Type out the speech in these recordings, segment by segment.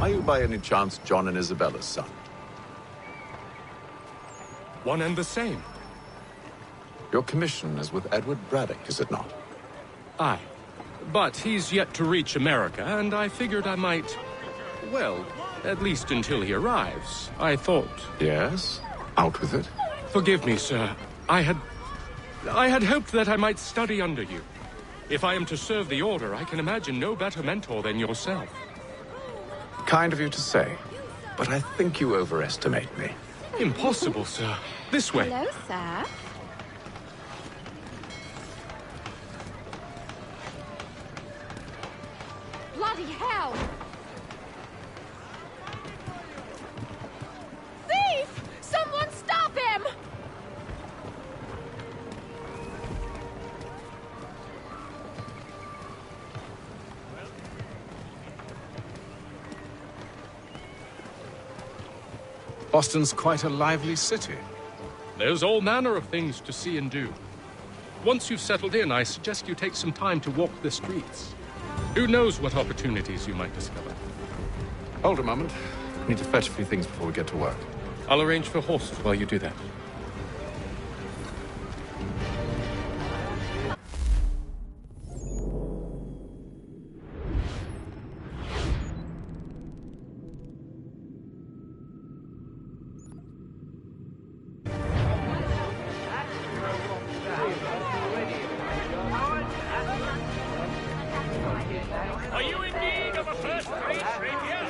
Are you by any chance John and Isabella's son? One and the same. Your commission is with Edward Braddock, is it not? Aye. But he's yet to reach America, and I figured I might... Well, at least until he arrives, I thought... Yes? Out with it. Forgive me, sir. I had hoped that I might study under you. If I am to serve the Order, I can imagine no better mentor than yourself. Kind of you to say, but I think you overestimate me. Impossible, sir. This way. Hello, sir. Bloody hell! Thief! Someone stop him! Boston's quite a lively city. There's all manner of things to see and do. Once you've settled in, I suggest you take some time to walk the streets. Who knows what opportunities you might discover. Hold a moment. I need to fetch a few things before we get to work. I'll arrange for horses while you do that. Are you in need of a first-rate rapier?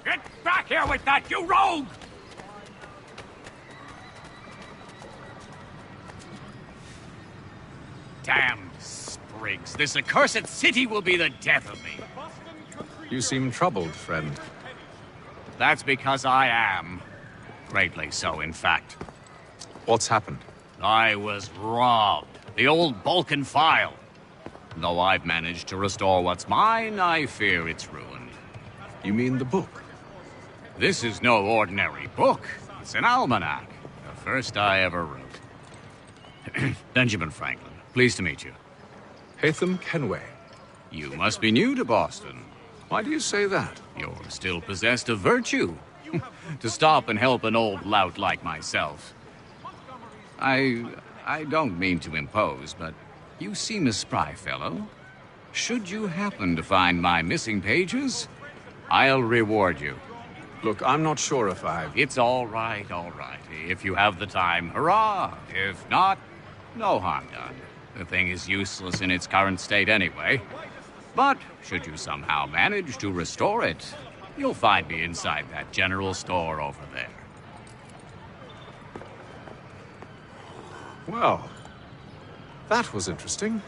Get back here with that, you rogue! Damn sprigs. This accursed city will be the death of me. You seem troubled, friend. That's because I am. Greatly so, in fact. What's happened? I was robbed. The old Balkan file. Though I've managed to restore what's mine, I fear it's ruined. You mean the book? This is no ordinary book. It's an almanac. The first I ever wrote. Benjamin Franklin, pleased to meet you. Haytham Kenway. You must be new to Boston. Why do you say that? You're still possessed of virtue. To stop and help an old lout like myself. I don't mean to impose, but you seem a spry fellow. Should you happen to find my missing pages, I'll reward you. Look, I'm not sure if I've... It's all right, all right. If you have the time, hurrah. If not, no harm done. The thing is useless in its current state anyway. But should you somehow manage to restore it, you'll find me inside that general store over there. Well, that was interesting.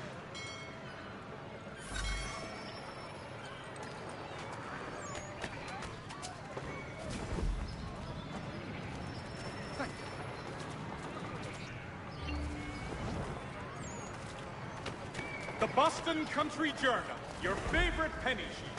The Boston Country Journal, your favorite penny sheet.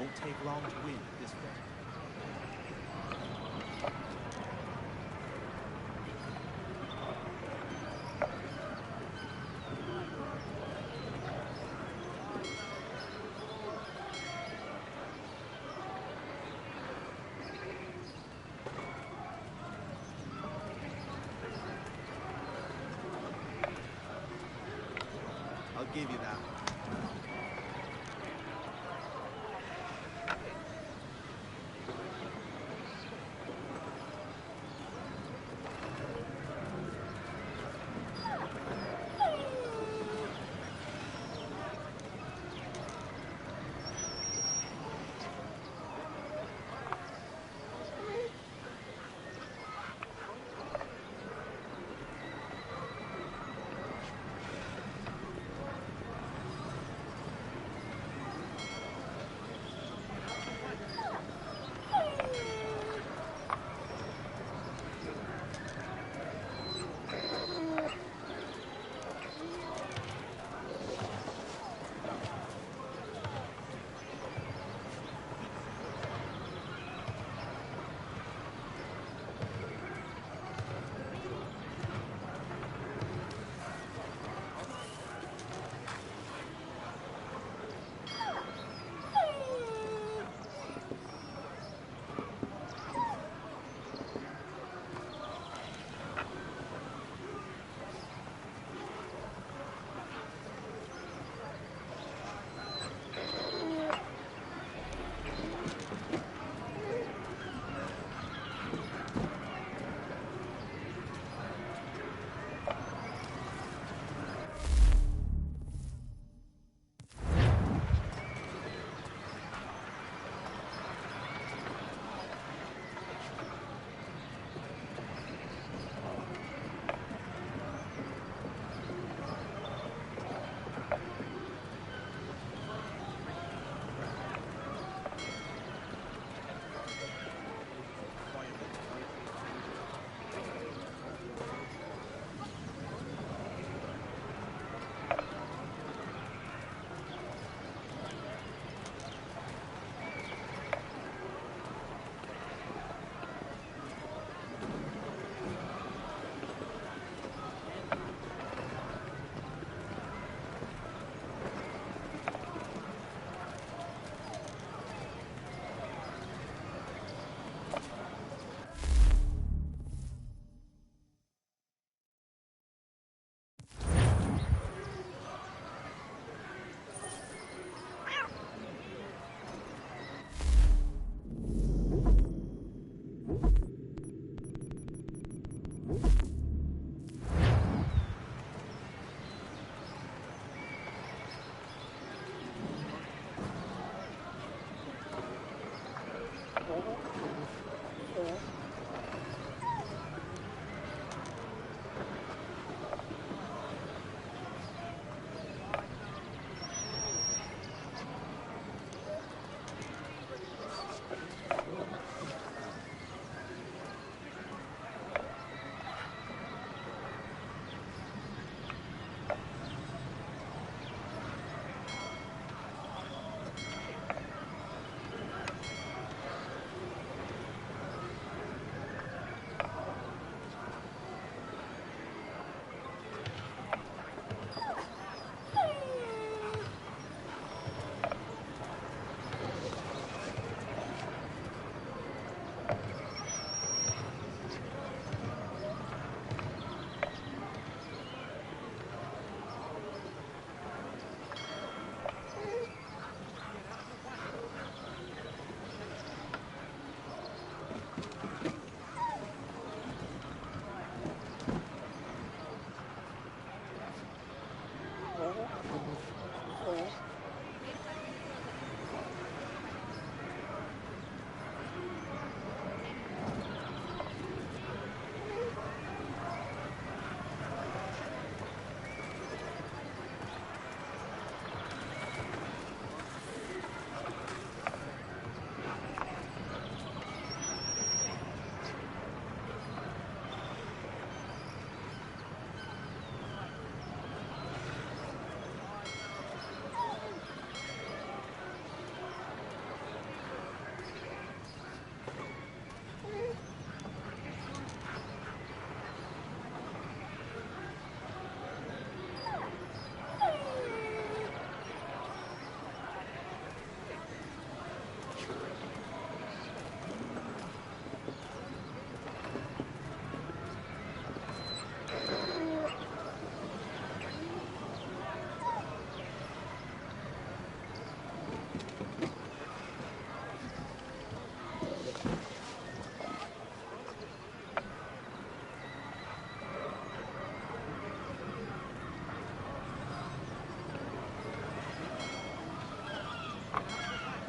Won't take long to win at this rate. I'll give you that.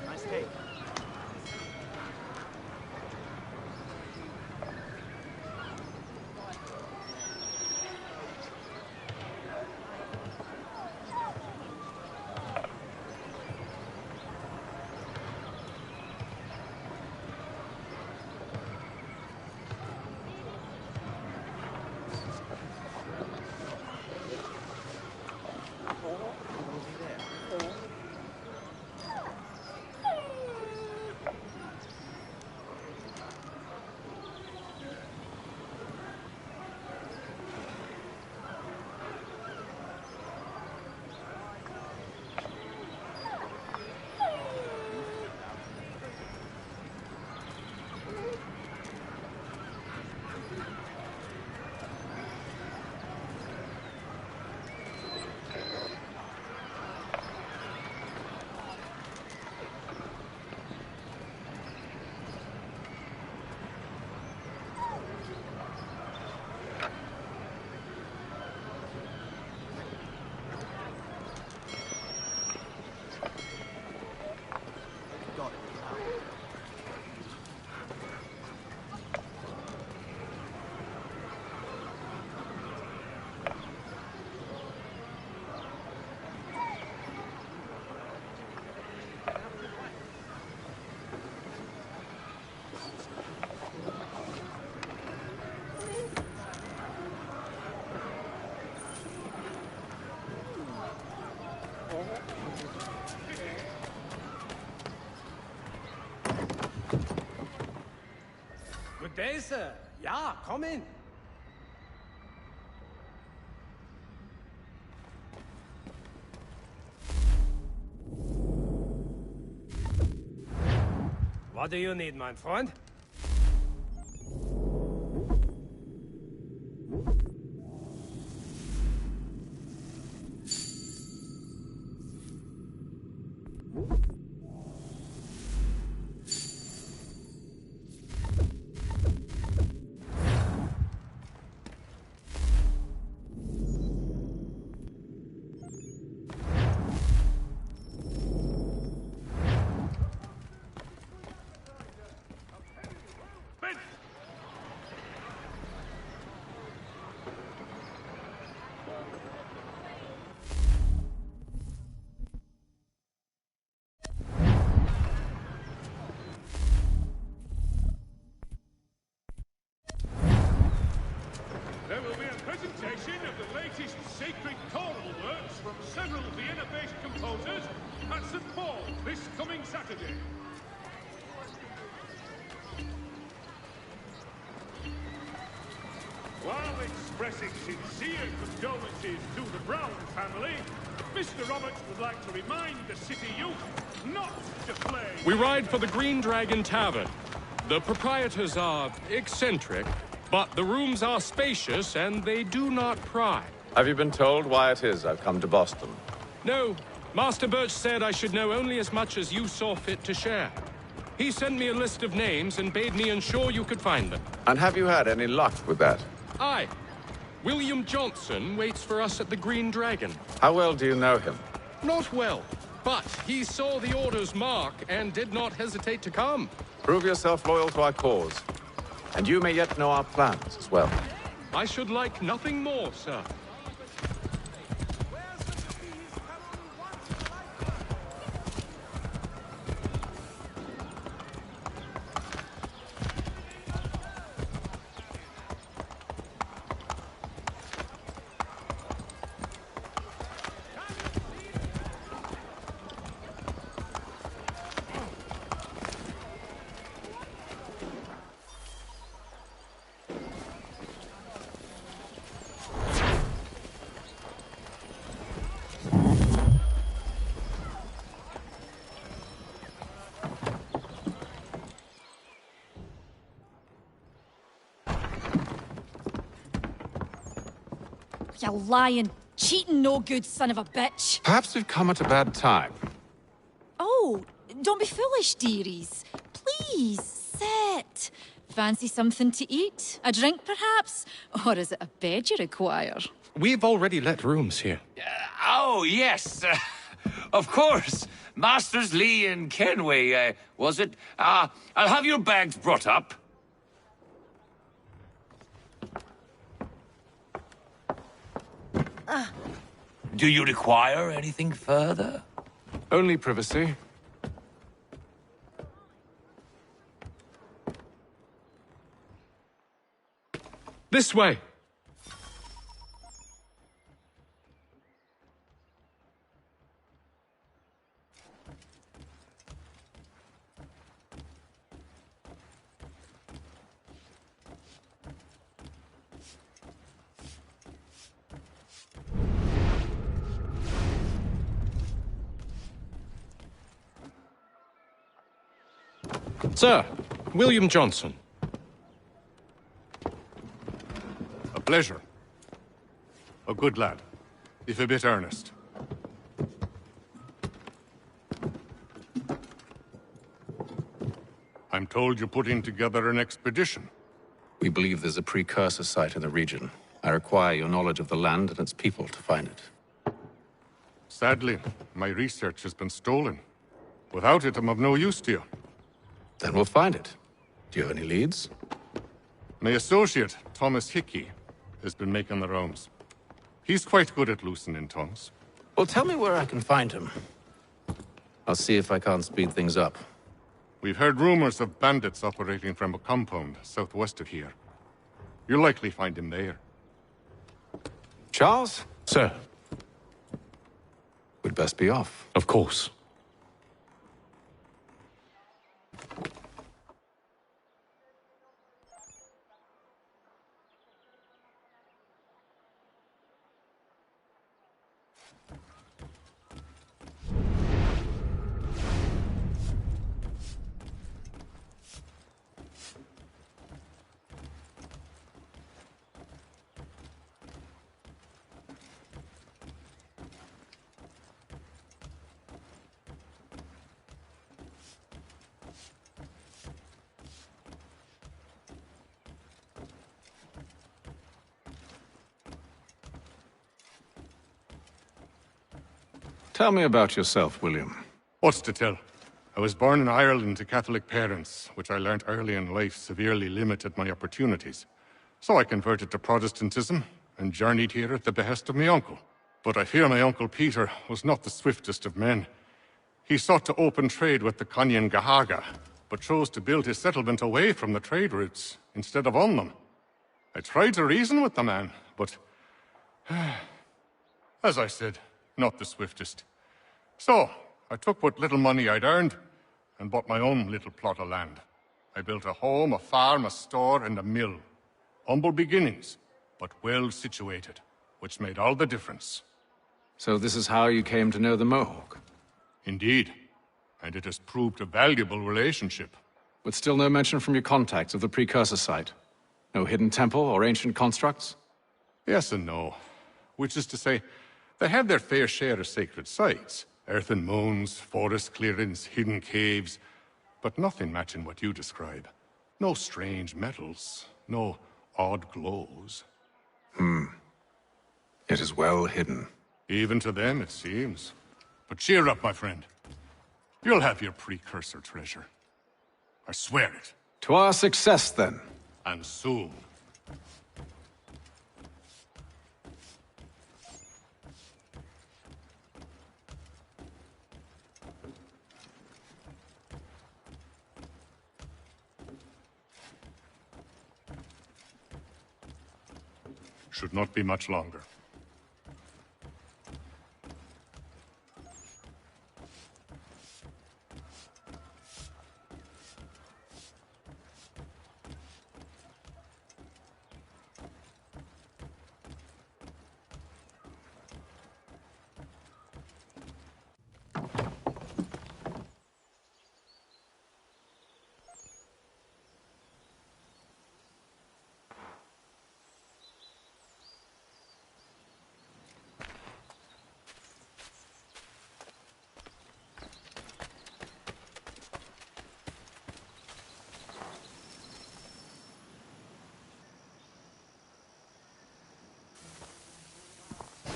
Nice take. Got it. Good day, sir. Ja, come in. What do you need, my friend? There will be a presentation of the latest sacred choral works from several Vienna-based composers at St. Paul this coming Saturday. While expressing sincere condolences to the Brown family, Mr. Roberts would like to remind the city youth not to play. We ride for the Green Dragon Tavern. The proprietors are eccentric, but the rooms are spacious and they do not pry. Have you been told why it is I've come to Boston? No, Master Birch said I should know only as much as you saw fit to share. He sent me a list of names and bade me ensure you could find them. And have you had any luck with that? Aye. William Johnson waits for us at the Green Dragon. How well do you know him? Not well, but he saw the order's mark and did not hesitate to come. Prove yourself loyal to our cause. And you may yet know our plans as well. I should like nothing more, sir. You lying, cheating, no good son of a bitch. Perhaps we've come at a bad time. Oh, don't be foolish, dearies. Please, sit. Fancy something to eat? A drink, perhaps? Or is it a bed you require? We've already let rooms here. Oh, yes. Of course. Masters Lee and Kenway, was it? I'll have your bags brought up. Do you require anything further? Only privacy. This way. Sir, William Johnson. A pleasure. A good lad, if a bit earnest. I'm told you're putting together an expedition. We believe there's a precursor site in the region. I require your knowledge of the land and its people to find it. Sadly, my research has been stolen. Without it, I'm of no use to you. Then we'll find it. Do you have any leads? My associate, Thomas Hickey, has been making the rounds. He's quite good at loosening tongues. Well, tell me where I can find him. I'll see if I can't speed things up. We've heard rumors of bandits operating from a compound southwest of here. You'll likely find him there. Charles? Sir, We'd best be off. of course. Tell me about yourself, William. What's to tell? I was born in Ireland to Catholic parents, which I learnt early in life severely limited my opportunities. So I converted to Protestantism and journeyed here at the behest of my uncle. But I fear my uncle Peter was not the swiftest of men. He sought to open trade with the Conyan Gahaga, but chose to build his settlement away from the trade routes instead of on them. I tried to reason with the man, but as I said, not the swiftest. So, I took what little money I'd earned and bought my own little plot of land. I built a home, a farm, a store, and a mill. Humble beginnings, but well situated, which made all the difference. So this is how you came to know the Mohawk? Indeed, and it has proved a valuable relationship. With still no mention from your contacts of the precursor site? No hidden temple or ancient constructs? Yes and no. Which is to say, they have their fair share of sacred sites. Earthen mounds, forest clearings, hidden caves. but nothing matching what you describe. No strange metals, no odd glows. It is well hidden. Even to them, it seems. But cheer up, my friend. You'll have your precursor treasure. I swear it. To our success, then. And soon. Should not be much longer.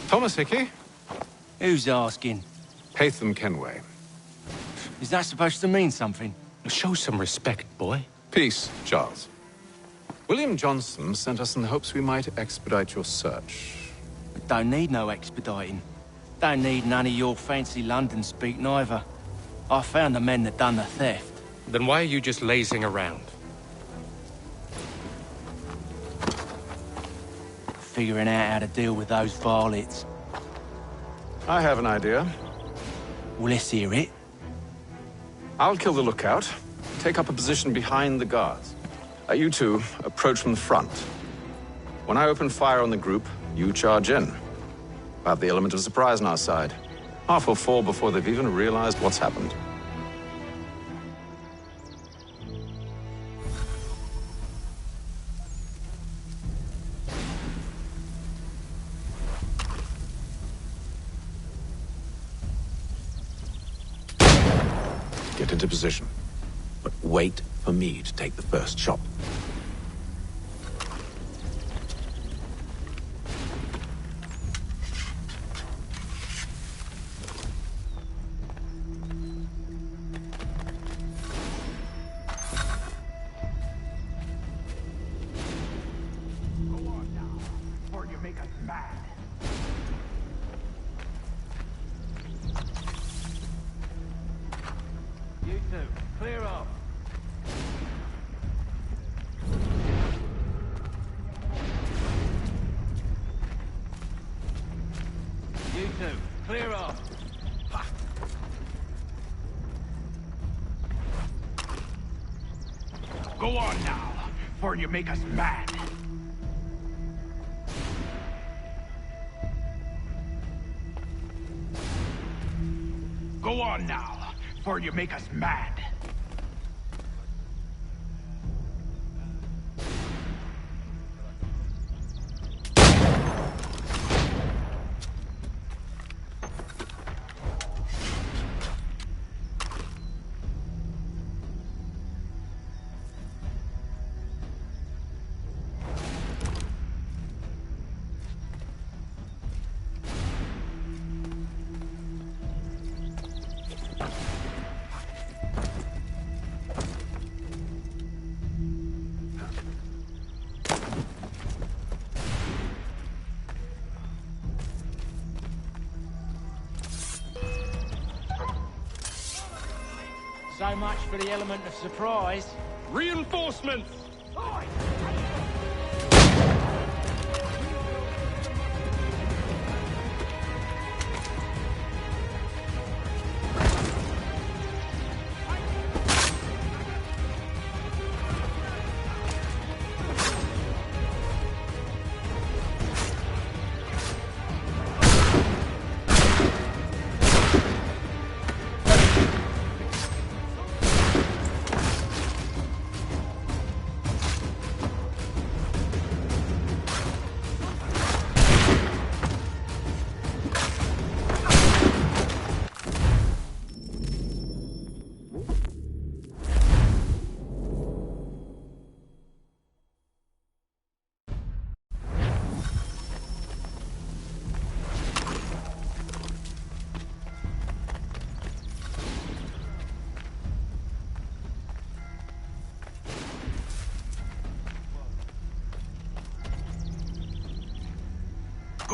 Thomas Hickey? Who's asking? Haytham Kenway. Is that supposed to mean something? Show some respect, boy. Peace, Charles. William Johnson sent us in the hopes we might expedite your search. Don't need no expediting. Don't need none of your fancy London speak neither. I found the men that done the theft. Then why are you just lazing around? Figuring out how to deal with those varlets. I have an idea. Well, let's hear it. I'll kill the lookout, take up a position behind the guards. You two approach from the front. When I open fire on the group, you charge in. I have the element of surprise on our side. Half will fall before they've even realized what's happened. Get into position, but wait for me to take the first shot. You two, clear off. You two, clear off. Go on now, before you make us mad. Go on now, before you make us mad. So much for the element of surprise. Reinforcements!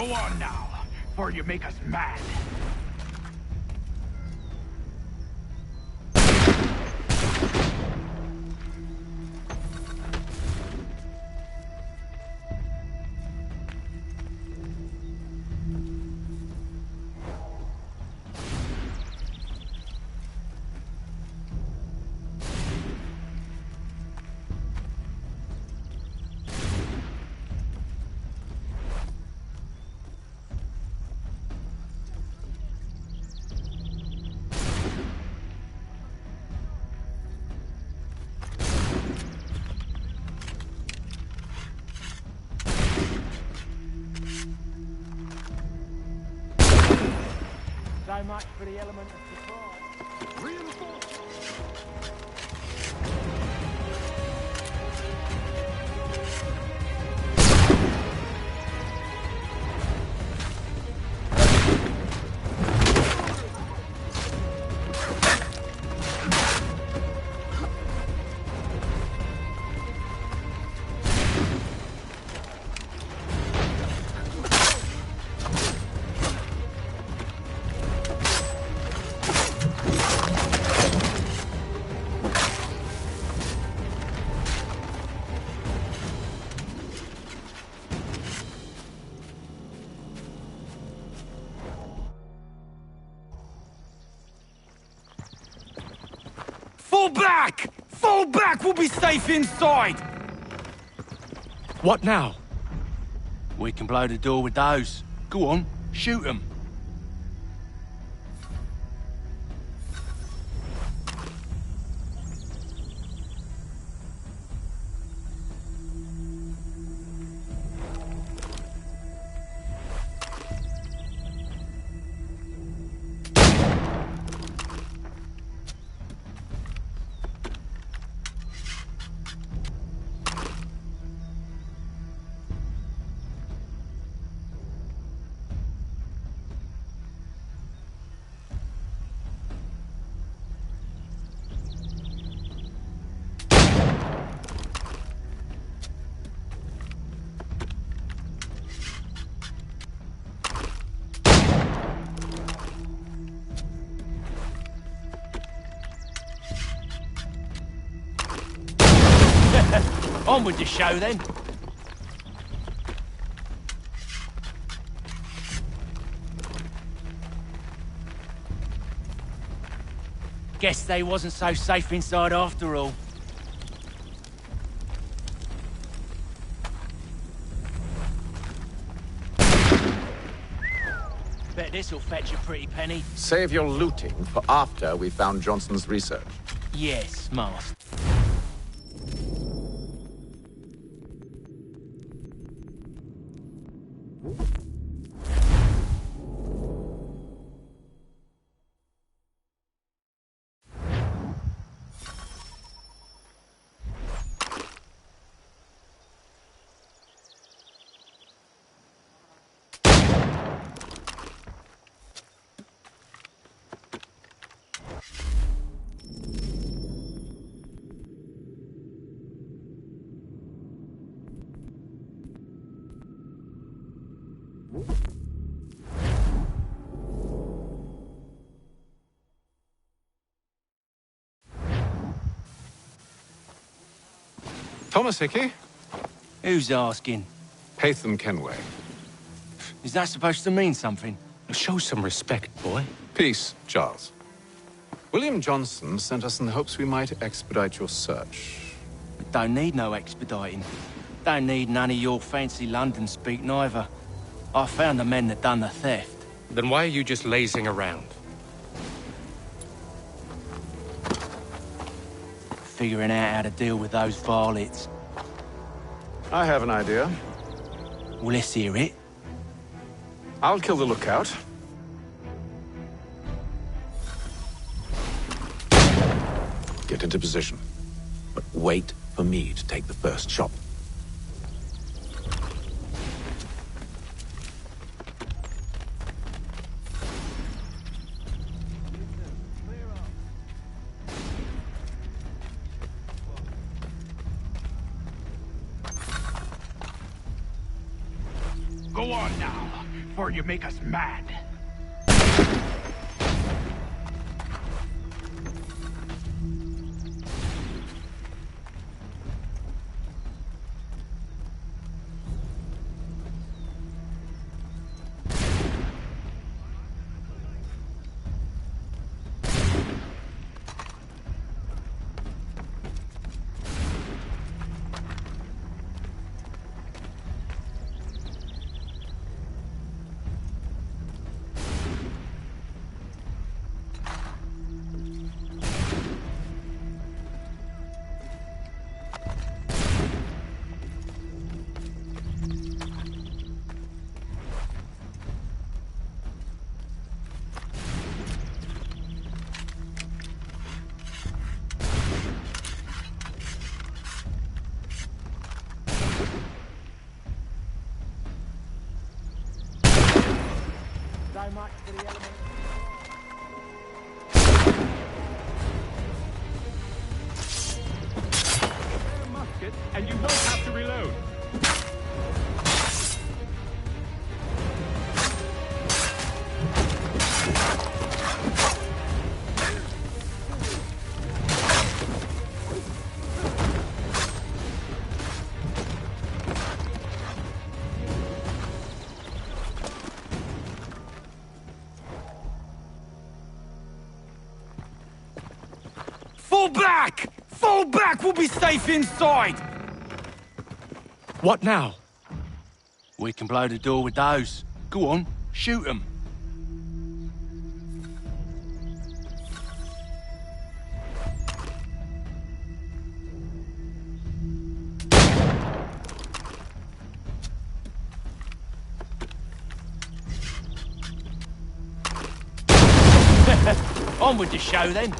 Go on now, for you make us mad. So much for the element of surprise. Reinforce! Fall back! Fall back! We'll be safe inside! What now? We can blow the door with those. Go on, shoot them. On with the show, then. Guess they wasn't so safe inside after all. Bet this'll fetch a pretty penny. Save your looting for after we found Johnson's research. Yes, master. Thomas Hickey? Who's asking? Haytham Kenway. Is that supposed to mean something? Show some respect, boy. Peace, Charles. William Johnson sent us in the hopes we might expedite your search. We don't need no expediting. Don't need none of your fancy London speak neither. I found the men that done the theft. Then why are you just lazing around? Figuring out how to deal with those varlets. I have an idea. Well, let's hear it. I'll kill the lookout. Get into position. But wait for me to take the first shot. Go on now, before you make us mad. And you won't have to reload. Fall back! Fall back! We'll be safe inside! What now? We can blow the door with those. Go on, shoot them. On with the show, then.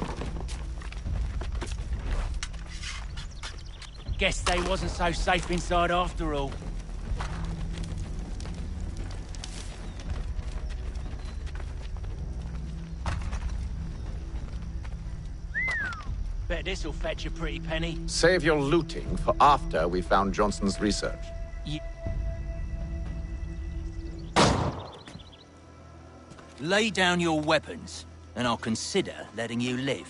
Guess they wasn't so safe inside after all. Bet this'll fetch a pretty penny. Save your looting for after we found Johnson's research. Lay down your weapons, and I'll consider letting you live.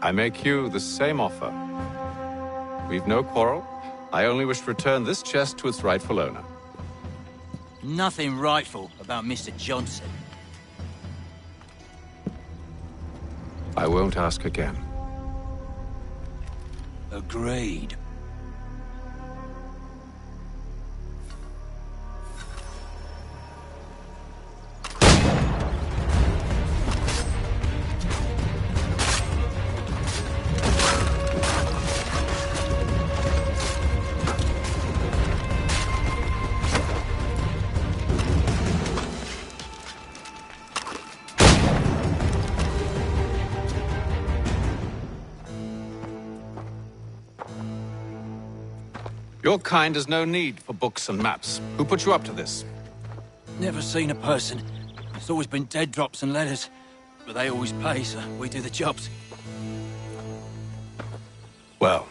I make you the same offer. We've no quarrel. I only wish to return this chest to its rightful owner. Nothing rightful about Mr. Johnson. I won't ask again. Agreed. Your kind has no need for books and maps. Who put you up to this? Never seen a person. It's always been dead drops and letters. But they always pay, so we do the jobs. Well,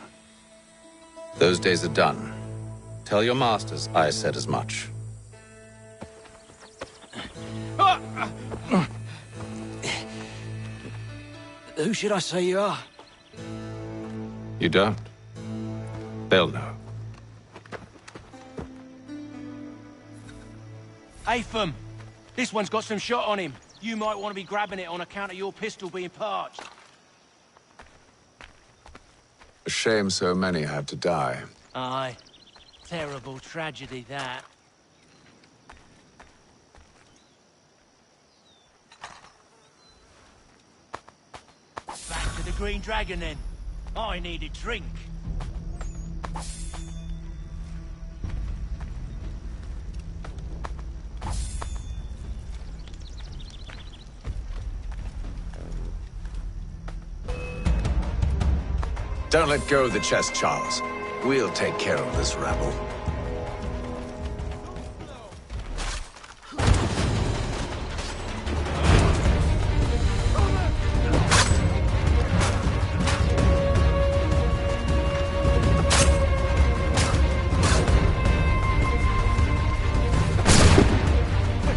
those days are done. Tell your masters I said as much. Who should I say you are? You don't? They'll know. Atham, this one's got some shot on him. You might want to be grabbing it on account of your pistol being parched. A shame so many had to die. Aye. Terrible tragedy, that. Back to the Green Dragon, then. I need a drink. Don't let go of the chest, Charles. We'll take care of this rabble.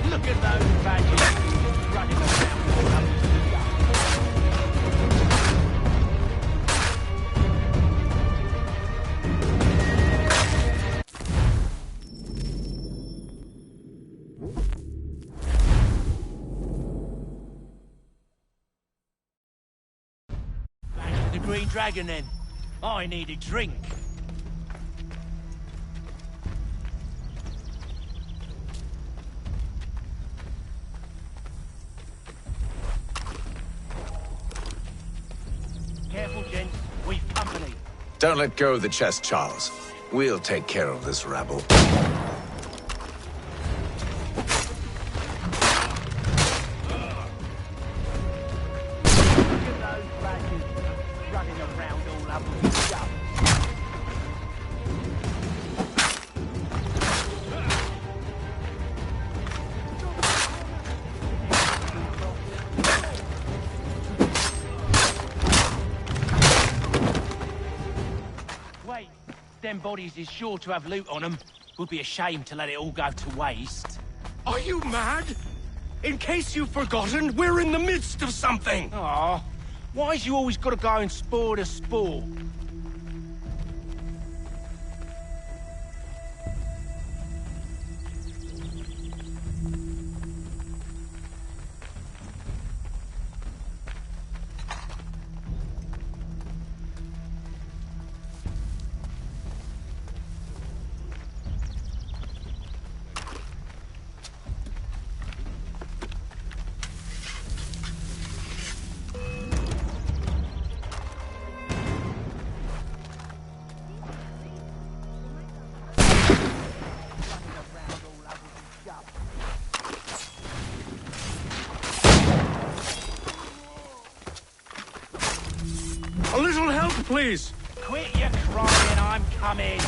Look Green Dragon then. I need a drink. Careful, gents. We've company. Don't let go of the chest, Charles. We'll take care of this rabble. Wait, them bodies is sure to have loot on them. Would be a shame to let it all go to waste. Are you mad? In case you've forgotten, we're in the midst of something! Aw, why's you always gotta go and spoil the sport? A little help, please! Quit your crying, I'm coming!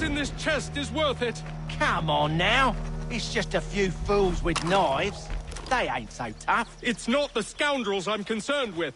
In this chest is worth it. Come on now. It's just a few fools with knives. They ain't so tough. It's not the scoundrels I'm concerned with.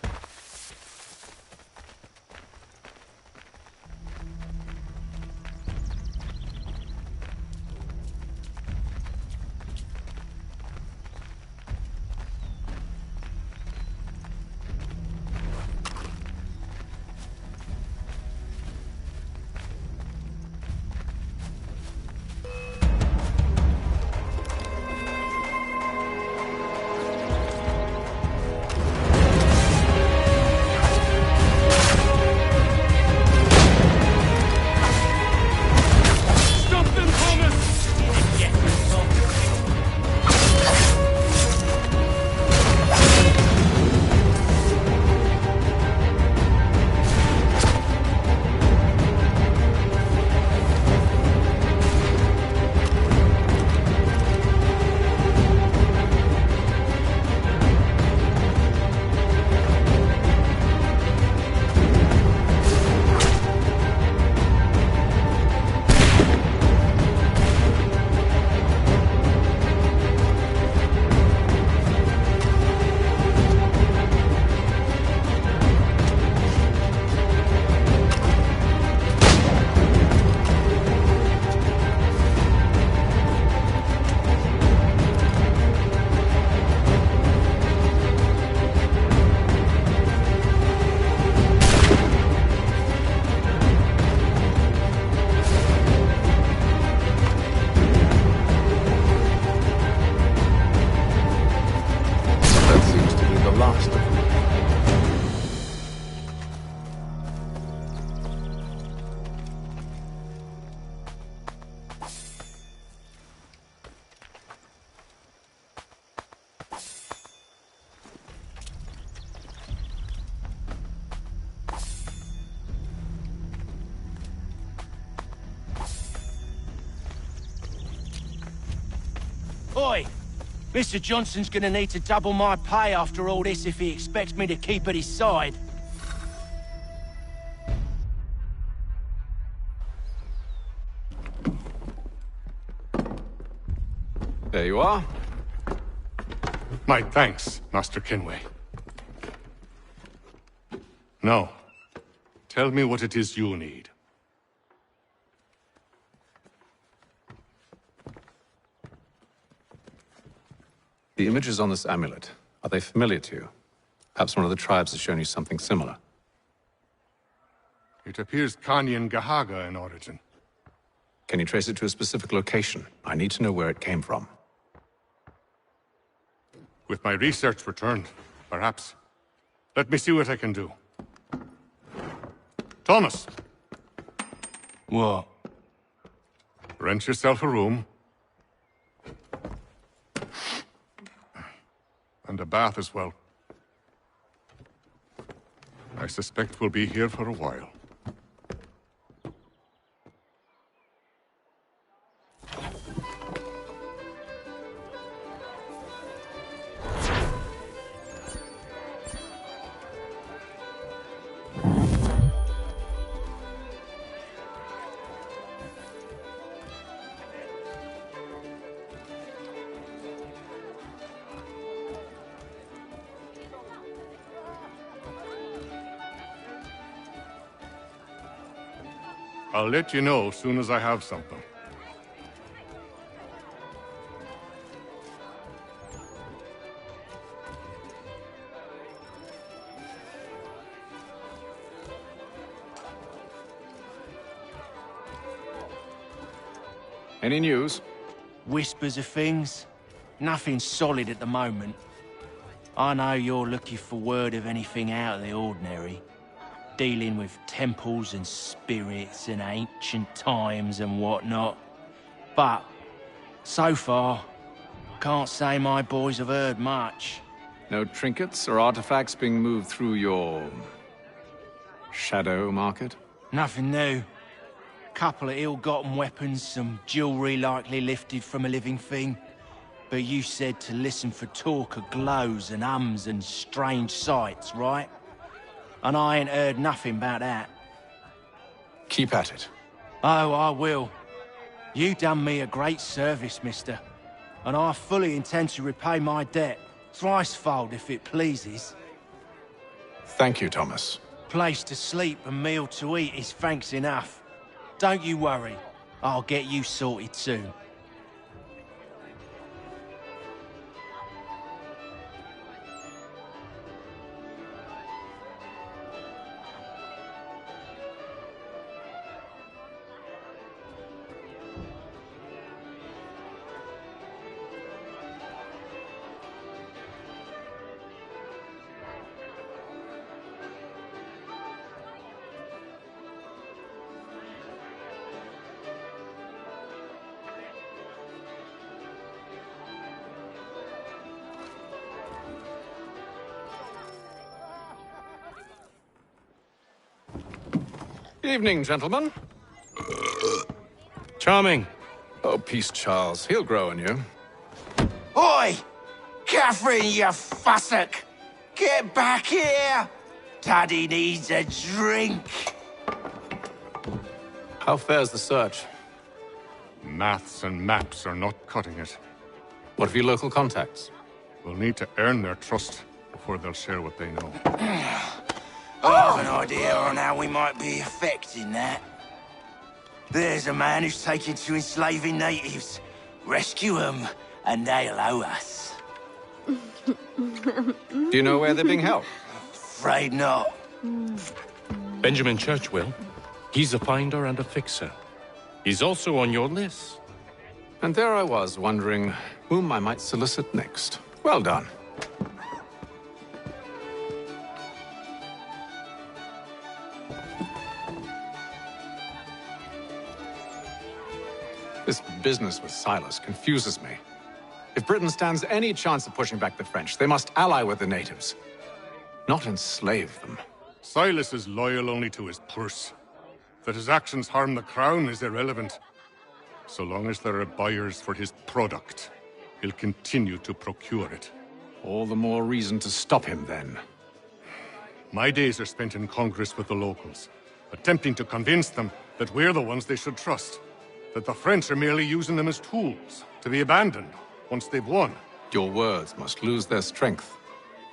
Oi! Mr. Johnson's gonna need to double my pay after all this if he expects me to keep at his side. There you are. My thanks, Master Kenway. Now, tell me what it is you need. The images on this amulet, are they familiar to you? Perhaps one of the tribes has shown you something similar. It appears Kanyan Gahaga in origin. Can you trace it to a specific location? I need to know where it came from. With my research returned, perhaps. Let me see what I can do. Thomas! What? Rent yourself a room. And a bath as well. I suspect we'll be here for a while. I'll let you know as soon as I have something. Any news? Whispers of things. Nothing solid at the moment. I know you're looking for word of anything out of the ordinary. Dealing with temples and spirits and ancient times and whatnot. But, so far, can't say my boys have heard much. No trinkets or artifacts being moved through your... shadow market? Nothing new. Couple of ill-gotten weapons, some jewelry likely lifted from a living thing. But you said to listen for talk of glows and ums and strange sights, right? And I ain't heard nothing about that. Keep at it. Oh, I will. You done me a great service, mister. And I fully intend to repay my debt. Thricefold, if it pleases. Thank you, Thomas. Place to sleep and meal to eat is thanks enough. Don't you worry. I'll get you sorted soon. Evening, gentlemen. Charming. Oh, peace, Charles. He'll grow on you. Oi! Catherine, you fussock! Get back here! Daddy needs a drink! How fares the search? Maths and maps are not cutting it. What of your local contacts? We'll need to earn their trust before they'll share what they know. I have an idea on how we might be affecting that. There's a man who's taken to enslaving natives. Rescue them, and they'll owe us. Do you know where they're being held? Afraid not. Benjamin Churchwill. He's a finder and a fixer. He's also on your list. And there I was, wondering whom I might solicit next. Well done. This business with Silas confuses me. If Britain stands any chance of pushing back the French, they must ally with the natives, not enslave them. Silas is loyal only to his purse. That his actions harm the crown is irrelevant. So long as there are buyers for his product, he'll continue to procure it. All the more reason to stop him, then. My days are spent in Congress with the locals, attempting to convince them that we're the ones they should trust. That the French are merely using them as tools, to be abandoned once they've won. Your words must lose their strength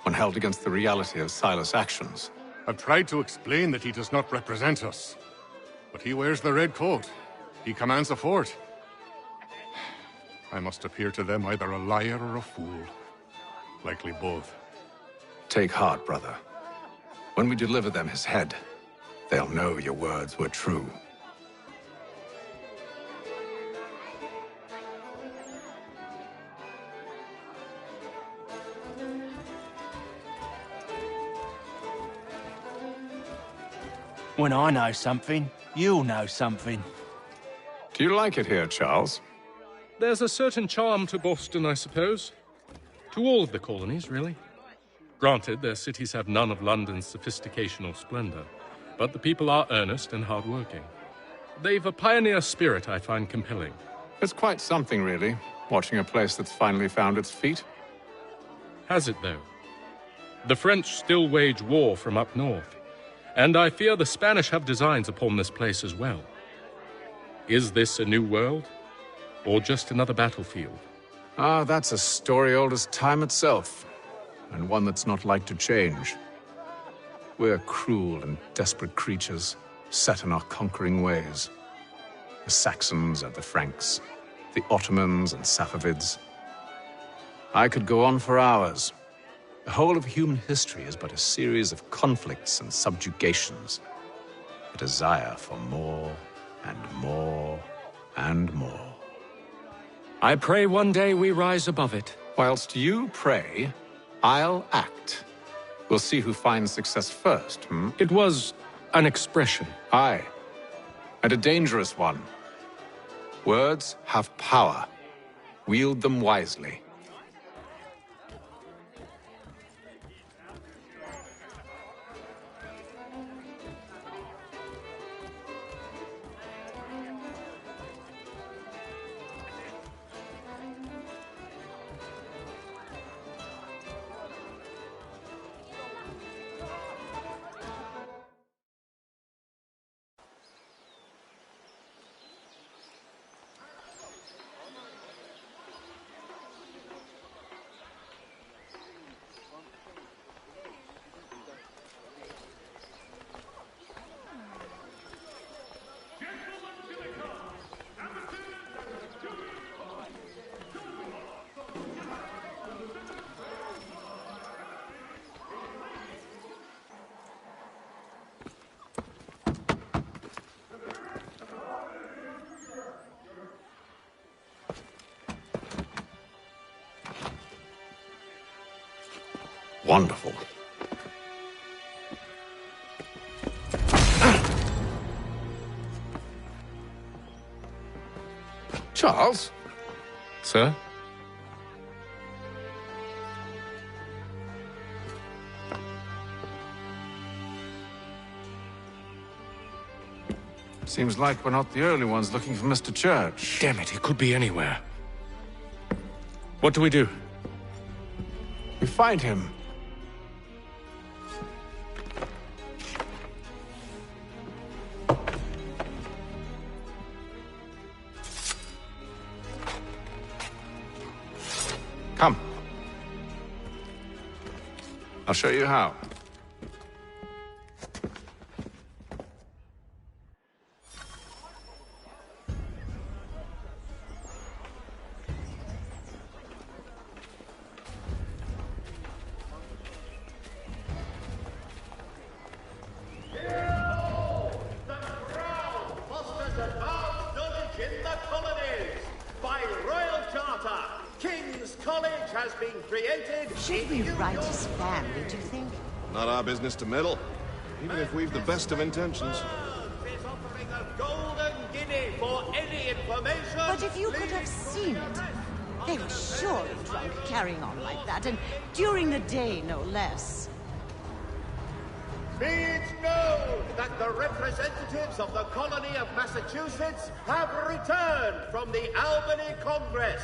when held against the reality of Silas' actions. I've tried to explain that he does not represent us. But he wears the red coat. He commands a fort. I must appear to them either a liar or a fool. Likely both. Take heart, brother. When we deliver them his head, they'll know your words were true. When I know something, you'll know something. Do you like it here, Charles? There's a certain charm to Boston, I suppose. To all of the colonies, really. Granted, their cities have none of London's sophistication or splendor, but the people are earnest and hardworking. They've a pioneer spirit I find compelling. It's quite something, really, watching a place that's finally found its feet. Has it, though? The French still wage war from up north, and I fear the Spanish have designs upon this place as well. Is this a new world, or just another battlefield? Ah, that's a story old as time itself, and one that's not like to change. We're cruel and desperate creatures, set in our conquering ways. The Saxons and the Franks, the Ottomans and Safavids. I could go on for hours. The whole of human history is but a series of conflicts and subjugations. A desire for more and more and more. I pray one day we rise above it. Whilst you pray, I'll act. We'll see who finds success first, hmm? It was an expression. Aye, and a dangerous one. Words have power. Wield them wisely. Wonderful. Charles? Sir? Seems like we're not the only ones looking for Mr. Church. Damn it, he could be anywhere. What do we do? We find him. Come. I'll show you how. Should we write his family, do you think? Not our business to meddle, even if we've the best of intentions. Is offering a golden guinea for any information. But if you could have seen it, they were surely drunk carrying on like that, and during the day, no less. Be it known that the representatives of the colony of Massachusetts have returned from the Albany Congress.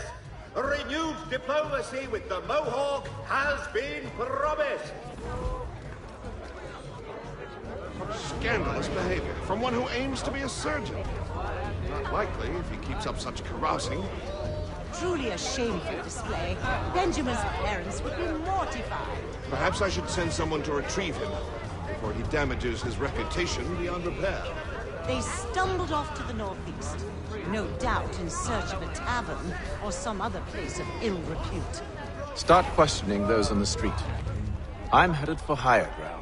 Renewed diplomacy with the Mohawk has been promised. Scandalous behavior from one who aims to be a surgeon. Not likely if he keeps up such carousing. Truly a shameful display. Benjamin's parents would be mortified. Perhaps I should send someone to retrieve him before he damages his reputation beyond repair. They stumbled off to the northeast, no doubt in search of a tavern or some other place of ill repute. Start questioning those on the street. I'm headed for higher ground.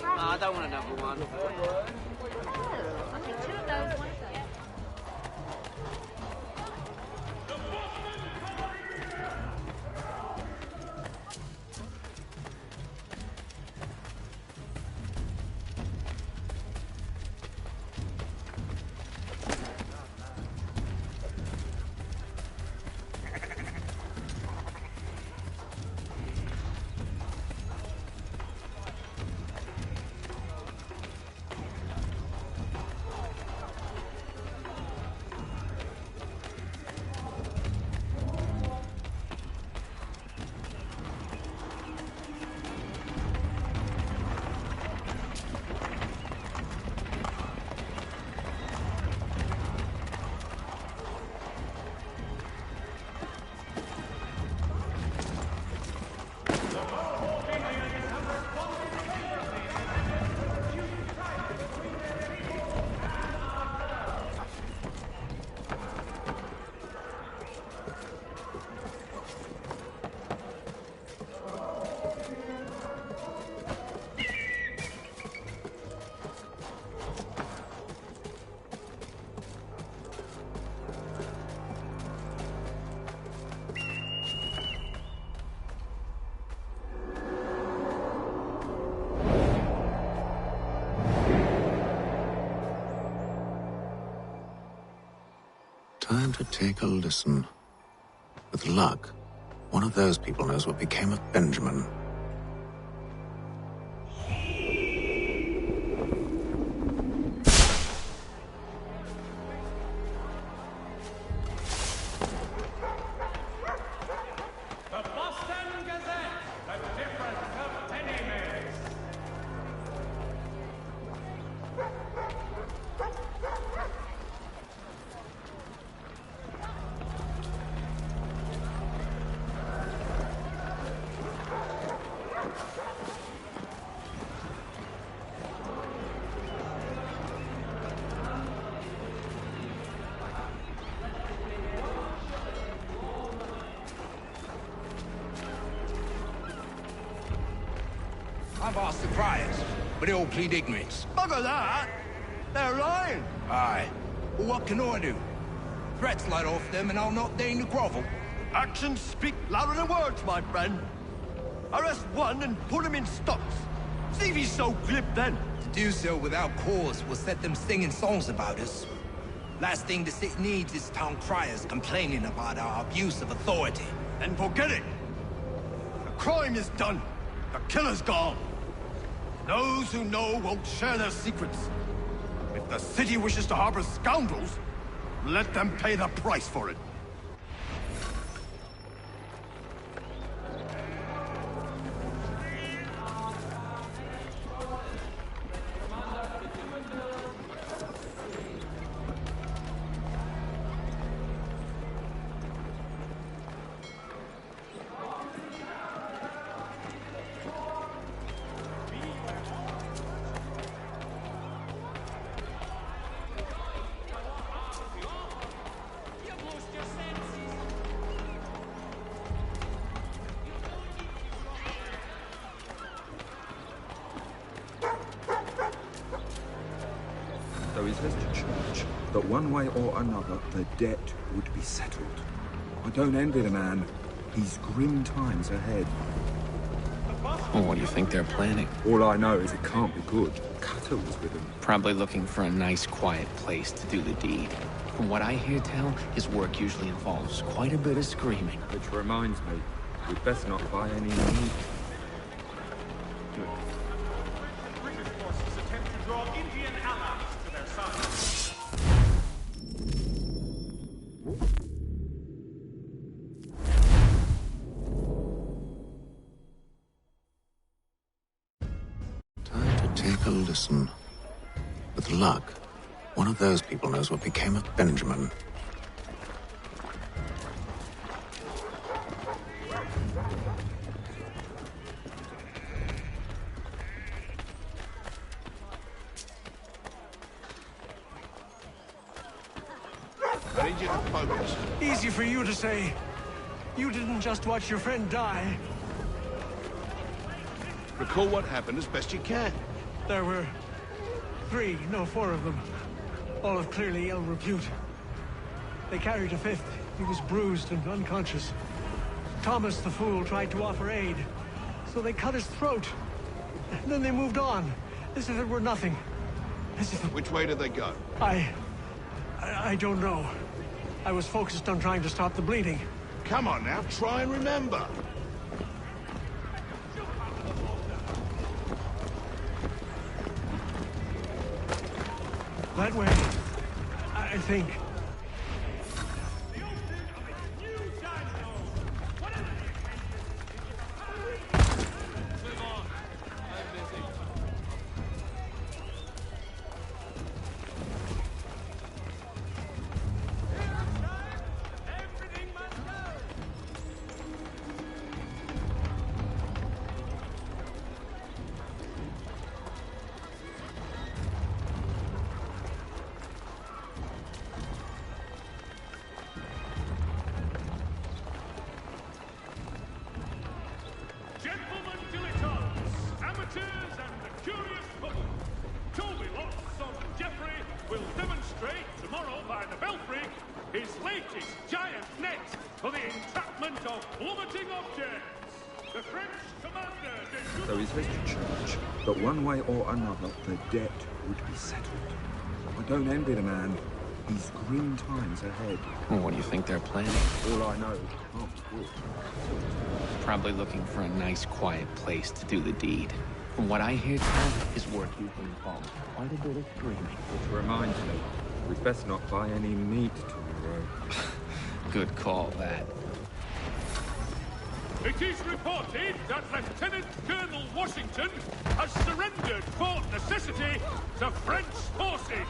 I don't want another one. I'll take two of those. One of those. Time to take a listen. With luck, one of those people knows what became of Benjamin. I've asked the criers, but they all plead ignorance. Bugger that! They're lying! Aye. Well, what can I do? Threats light off them and I'll not deign to grovel. Actions speak louder than words, my friend. Arrest one and put him in stocks. See if he's so glib then. To do so without cause will set them singing songs about us. Last thing the city needs is town criers complaining about our abuse of authority. Then forget it. The crime is done. The killer's gone. Those who know won't share their secrets. If the city wishes to harbor scoundrels, let them pay the price for it. Though he says to church that one way or another the debt would be settled. I don't envy the man. He's grim times ahead. The Well, what do you think they're planning? All I know is it can't be good. Cutter was with him. Probably looking for a nice, quiet place to do the deed. From what I hear tell, his work usually involves quite a bit of screaming. Which reminds me, we'd best not buy any meat. British forces attempt to draw Indian allies to their side. Time to take a listen. With luck, one of those people knows what became of Benjamin. I need you to focus. Easy for you to say. You didn't just watch your friend die. Recall what happened as best you can. There were 4 of them. All of clearly ill repute. They carried a 5th. He was bruised and unconscious. Thomas the Fool tried to offer aid, so they cut his throat. And then they moved on, as if it were nothing. As if... Which way did they go? I don't know. I was focused on trying to stop the bleeding. Come on now, try and remember. That way, I think. So he says to church that one way or another the debt would be settled. I don't envy the man. He's grim times ahead. Well, what do you think they're planning? All I know is it can't be good. Probably looking for a nice, quiet place to do the deed. From what I hear tell, his work usually involves quite a bit of screaming. Which reminds me, we'd best not buy any meat tomorrow. Good call, that. It is reported that Lieutenant Colonel Washington has surrendered Fort Necessity to French forces.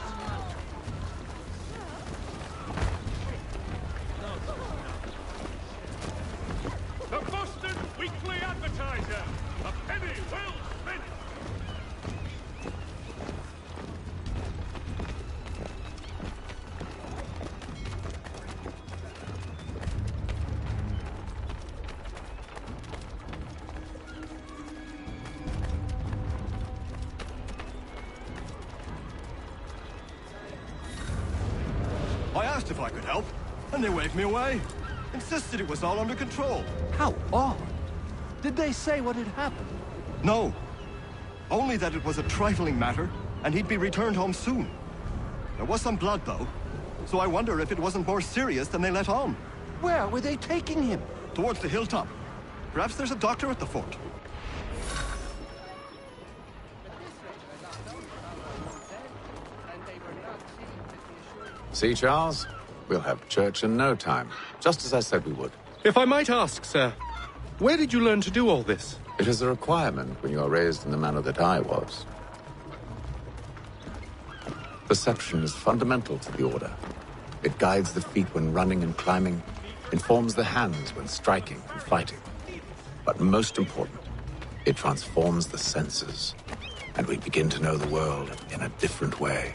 The Boston Weekly Advertiser. A penny well spent. I asked if I could help, and they waved me away. Insisted it was all under control. How odd. Did they say what had happened? No. Only that it was a trifling matter, and he'd be returned home soon. There was some blood, though, so I wonder if it wasn't more serious than they let on. Where were they taking him? Towards the hilltop. Perhaps there's a doctor at the fort. See, Charles? We'll have church in no time, just as I said we would. If I might ask, sir, where did you learn to do all this? It is a requirement when you are raised in the manner that I was. Perception is fundamental to the Order. It guides the feet when running and climbing, informs the hands when striking and fighting. But most important, it transforms the senses, and we begin to know the world in a different way.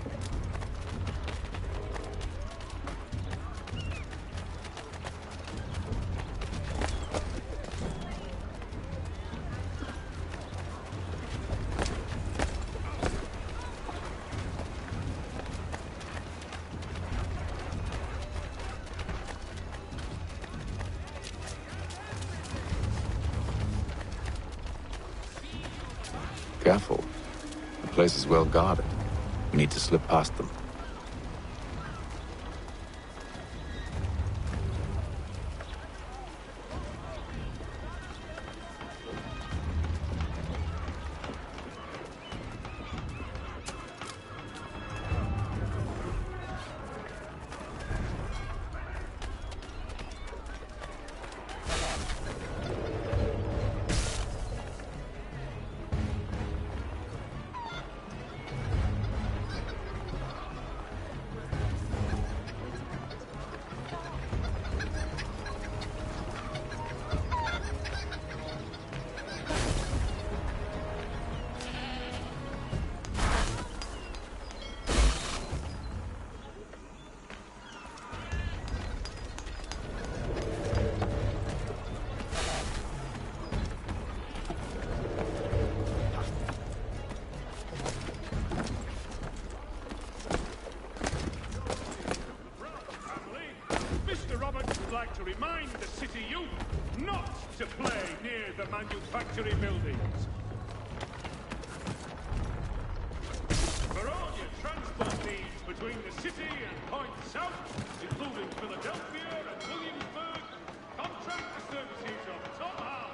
Careful. The place is well guarded. We need to slip past them. To remind the city youth not to play near the manufactory buildings. For all your transport needs between the city and points south, including Philadelphia and Williamsburg, contract the services of Tom Harley.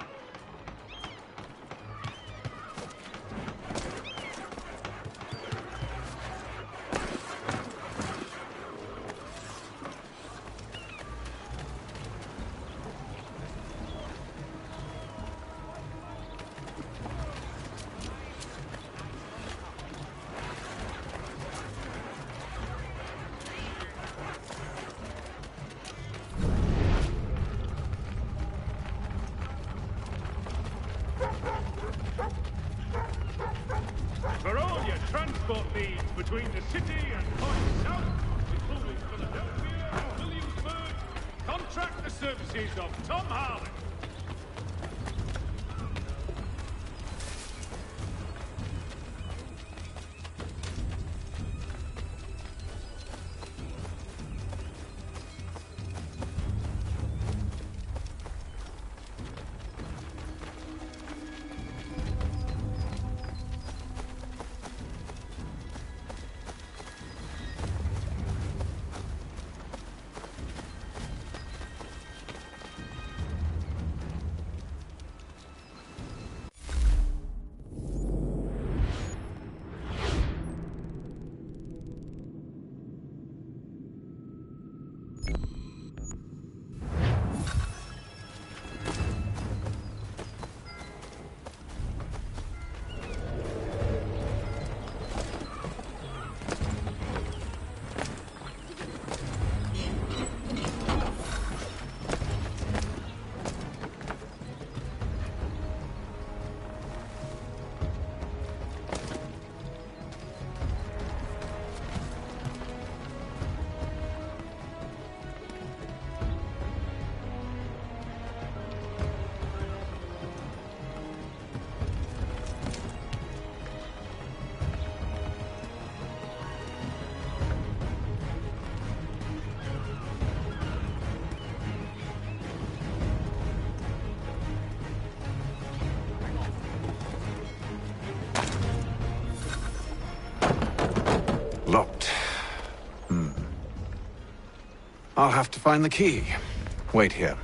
For all your transport needs between the city and points south, including Philadelphia and Williamsburg, contract the services of Tom Harley. Locked. I'll have to find the key. Wait here.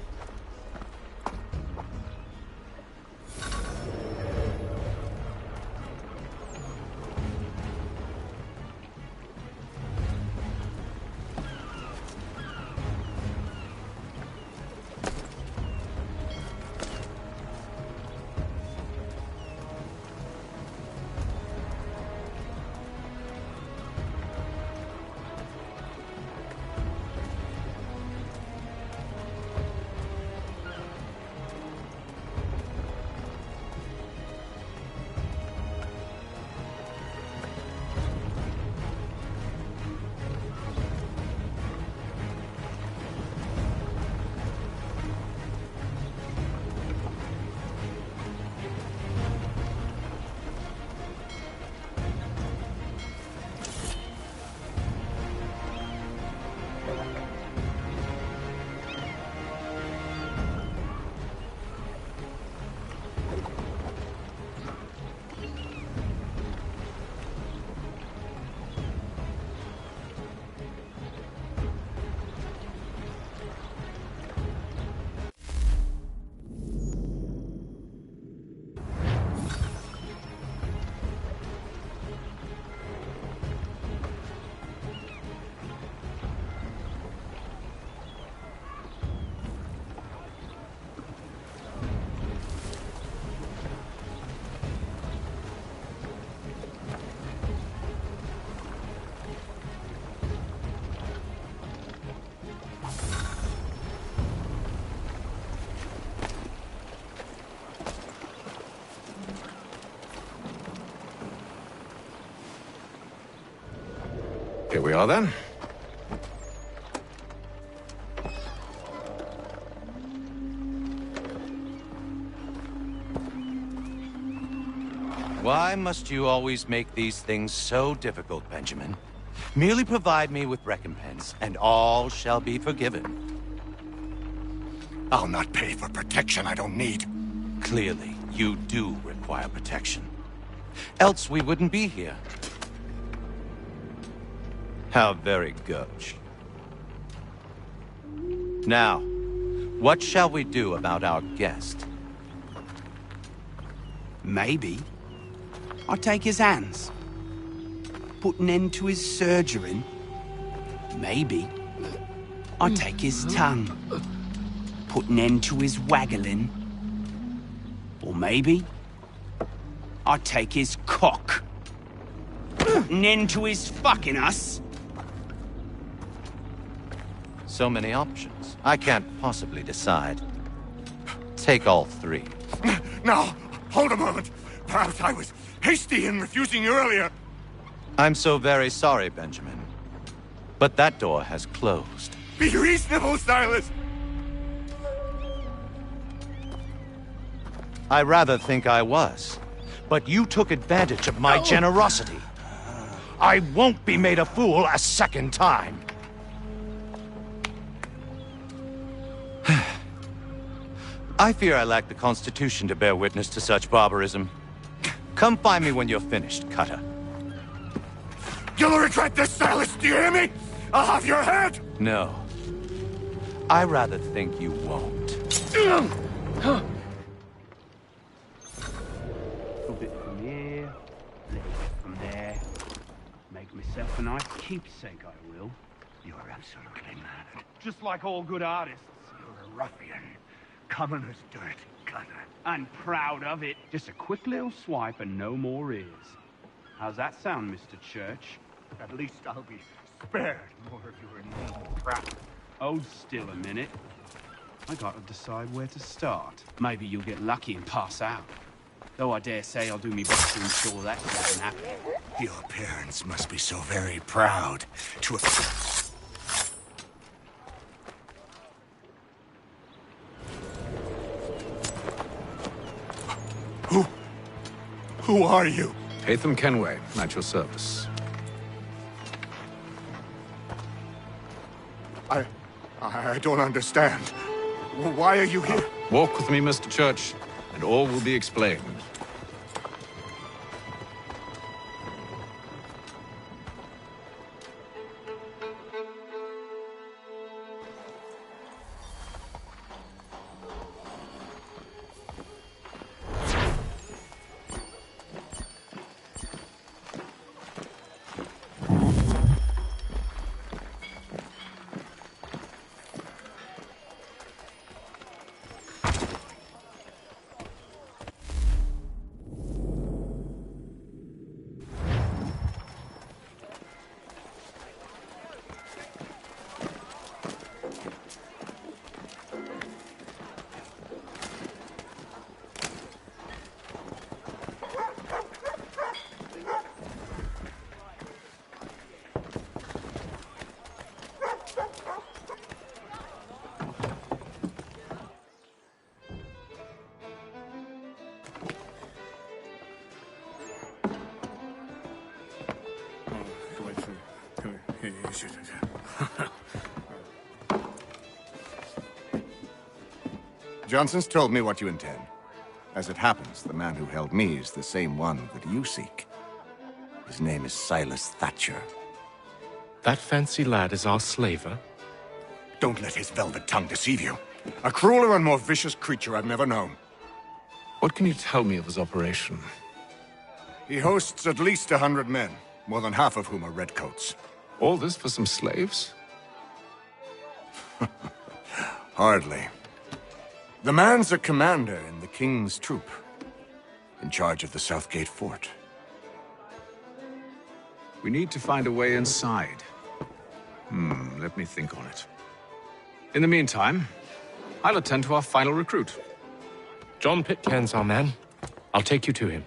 Here we are then. Why must you always make these things so difficult, Benjamin? Merely provide me with recompense, and all shall be forgiven. I'll not pay for protection I don't need. Clearly, you do require protection. Else we wouldn't be here. How very gauche. Now, what shall we do about our guest? Maybe I take his hands, put an end to his surgering. Maybe I take his tongue, put an end to his waggling. Or maybe I take his cock, put an end to his fucking us. So many options. I can't possibly decide. Take all three. Now, hold a moment. Perhaps I was hasty in refusing you earlier. I'm so very sorry, Benjamin. But that door has closed. Be reasonable, Silas! I rather think I was. But you took advantage of my generosity. I won't be made a fool a second time. I fear I lack the constitution to bear witness to such barbarism. Come find me when you're finished, Cutter. You'll regret this, Silas, do you hear me? I'll have your head! No. I rather think you won't. A little bit from here, a little bit from there. Make myself a nice keepsake, I will. You're absolutely mad. Just like all good artists. You're a ruffian. Commoner's dirt, Cutter. And proud of it. Just a quick little swipe and no more is. How's that sound, Mr. Church? At least I'll be spared more of your name proud. Hold still a minute. I gotta decide where to start. Maybe you'll get lucky and pass out. Though I dare say I'll do me best to ensure that doesn't happen. Your parents must be so very proud to have... Who are you? Hatham Kenway, at your service. I don't understand. Why are you here? Walk with me, Mr. Church, and all will be explained. Johnson's told me what you intend. As it happens, the man who held me is the same one that you seek. His name is Silas Thatcher. That fancy lad is our slaver? Don't let his velvet tongue deceive you. A crueler and more vicious creature I've never known. What can you tell me of his operation? He hosts at least 100 men, more than half of whom are redcoats. All this for some slaves? Hardly. The man's a commander in the King's troop, in charge of the Southgate Fort. We need to find a way inside. Let me think on it. In the meantime, I'll attend to our final recruit. John Pitcairn's our man. I'll take you to him.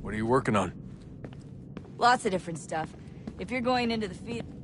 What are you working on? Lots of different stuff. If you're going into the field...